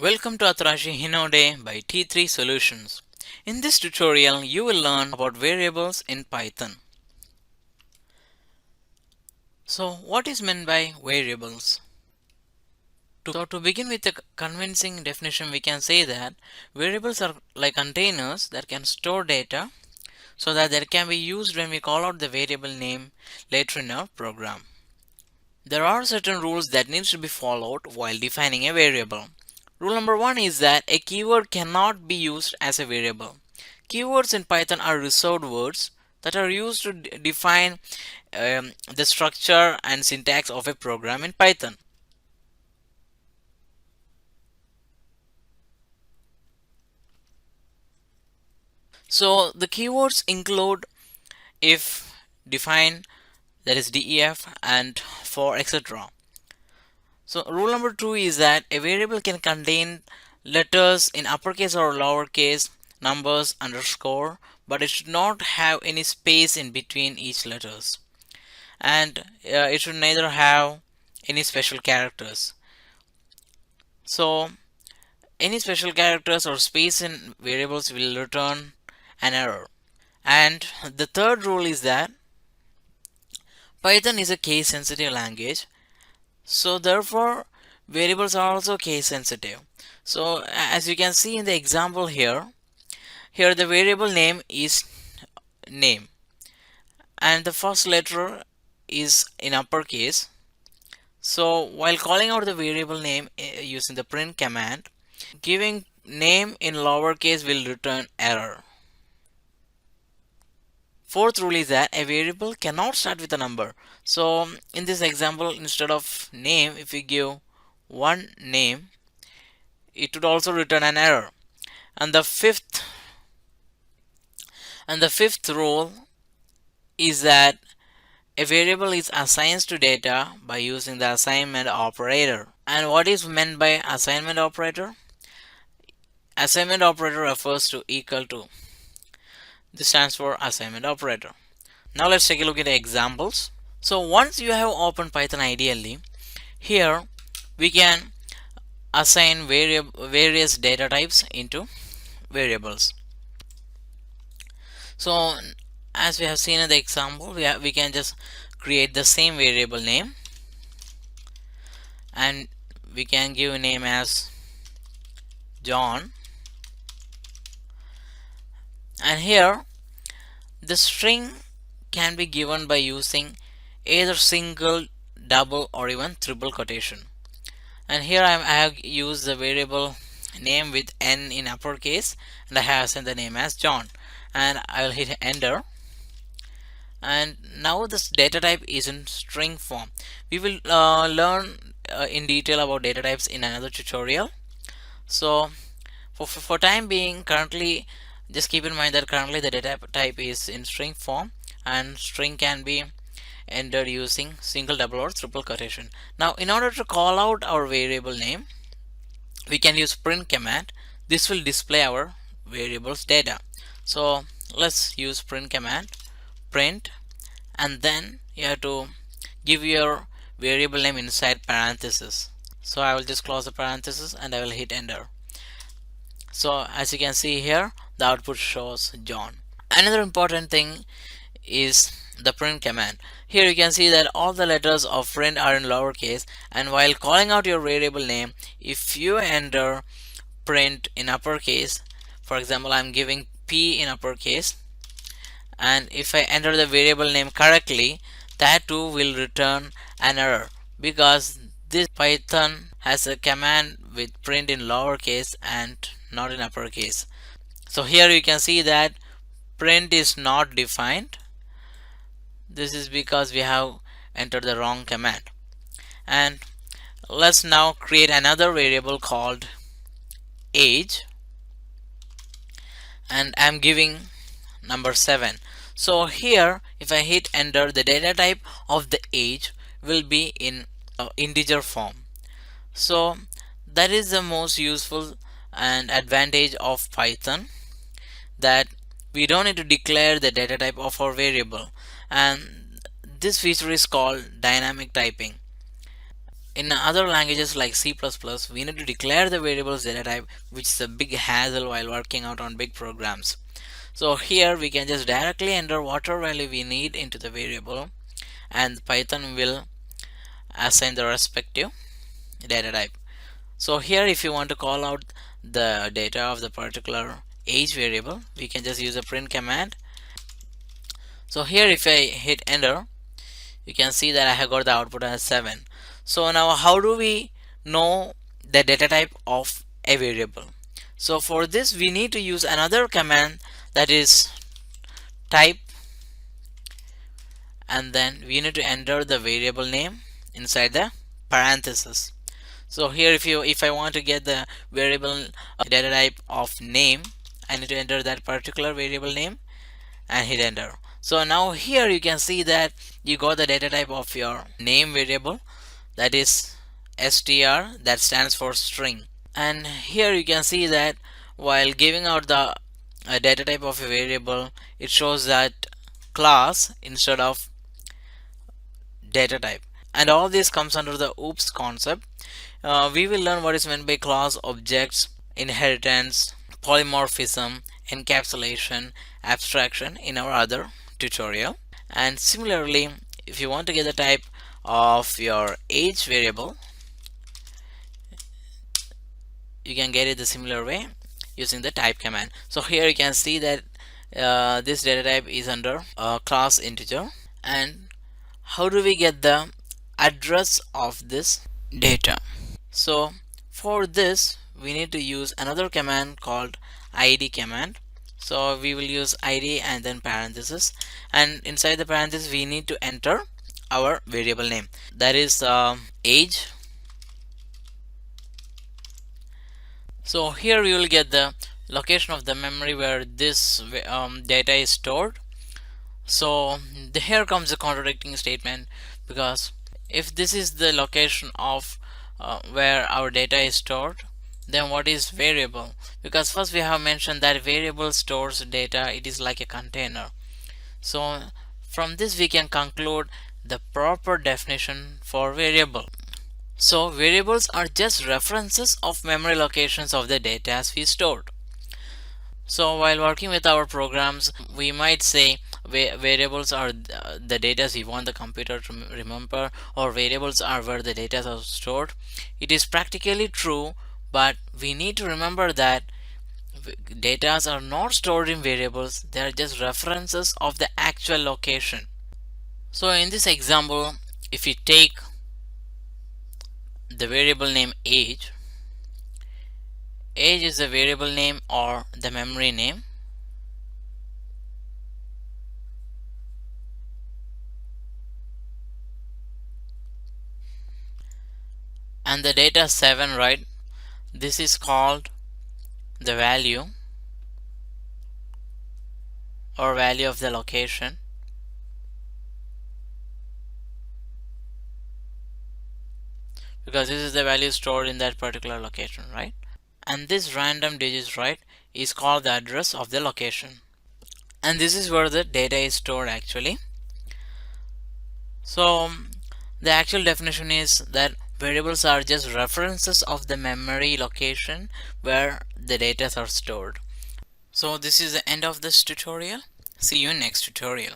Welcome to Atarashi Hinode by T3 Solutions. In this tutorial, you will learn about variables in Python. So, what is meant by variables? To begin with a convincing definition, we can say that variables are like containers that can store data so that they can be used when we call out the variable name later in our program. There are certain rules that needs to be followed while defining a variable. Rule number one is that a keyword cannot be used as a variable. Keywords in Python are reserved words that are used to define the structure and syntax of a program in Python. So the keywords include if, define, that is def, and for, etc. So rule number two is that a variable can contain letters in uppercase or lowercase, numbers, underscore, but it should not have any space in between each letters. And it should neither have any special characters. So any special characters or space in variables will return an error. And the third rule is that Python is a case sensitive language, so therefore variables are also case sensitive. So as you can see in the example here the variable name is name and the first letter is in uppercase. So while calling out the variable name using the print command, giving name in lowercase will return error. Fourth rule is that a variable cannot start with a number. So in this example, instead of name, if we give one name, it would also return an error. And the fifth rule is that a variable is assigned to data by using the assignment operator. And what is meant by assignment operator? Assignment operator refers to equal to. This stands for assignment operator. Now let's take a look at the examples. So once you have opened Python ideally, here we can assign various data types into variables. So as we have seen in the example, we can just create the same variable name and we can give a name as John, and here the string can be given by using either single, double, or even triple quotation. And here I have used the variable name with n in uppercase and I have assigned the name as John, and I will hit enter. And now this data type is in string form. We will learn in detail about data types in another tutorial. So for time being, currently just keep in mind that currently the data type is in string form and string can be entered using single, double, or triple quotation. Now in order to call out our variable name, we can use print command. This will display our variables data. So let's use print command, print, and then you have to give your variable name inside parenthesis. So I will just close the parenthesis and I will hit enter. So as you can see here, the output shows John. Another important thing is the print command. Here you can see that all the letters of print are in lowercase, and while calling out your variable name, if you enter print in uppercase, for example I'm giving P in uppercase, and if I enter the variable name correctly, that too will return an error because this Python has a command with print in lowercase and not in uppercase. So here you can see that print is not defined. This is because we have entered the wrong command. And let's now create another variable called age, and I'm giving number 7. So here if I hit enter, the data type of the age will be in integer form. So that is the most useful and advantage of Python, that we don't need to declare the data type of our variable, and this feature is called dynamic typing. In other languages like C++, we need to declare the variable's data type, which is a big hassle while working out on big programs. So here we can just directly enter whatever value we need into the variable, and Python will assign the respective data type. So here if you want to call out the data of the particular age variable, we can just use a print command. So here if I hit enter, you can see that I have got the output as 7. So now how do we know the data type of a variable? So for this we need to use another command, that is type, and then we need to enter the variable name inside the parenthesis. So here if I want to get the variable data type of name, I need to enter that particular variable name and hit enter. So now here you can see that you got the data type of your name variable, that is str, that stands for string. And here you can see that while giving out the data type of a variable, it shows that class instead of data type. And all this comes under the OOPS concept. We will learn what is meant by class, objects, inheritance, polymorphism, encapsulation, abstraction in our other tutorial. And similarly, if you want to get the type of your age variable, you can get it the similar way using the type command. So here you can see that this data type is under class integer. And how do we get the address of this data? So for this we need to use another command called id command. So we will use id and then parenthesis, and inside the parenthesis we need to enter our variable name, that is age. So here we will get the location of the memory where this data is stored. So here comes the contradicting statement, because if this is the location of where our data is stored, then what is variable? Because first we have mentioned that variable stores data, it is like a container. So from this we can conclude the proper definition for variable. So variables are just references of memory locations of the data as we stored. So while working with our programs, we might say variables are the data we want the computer to remember, or variables are where the data are stored. It is practically true, but we need to remember that data are not stored in variables, they are just references of the actual location. So in this example, if we take the variable name age, age is the variable name or the memory name. And the data 7, right? This is called the value or value of the location. Because this is the value stored in that particular location, right? And this random digits, right, is called the address of the location. And this is where the data is stored actually. So the actual definition is that variables are just references of the memory location where the data are stored. So this is the end of this tutorial. See you in next tutorial.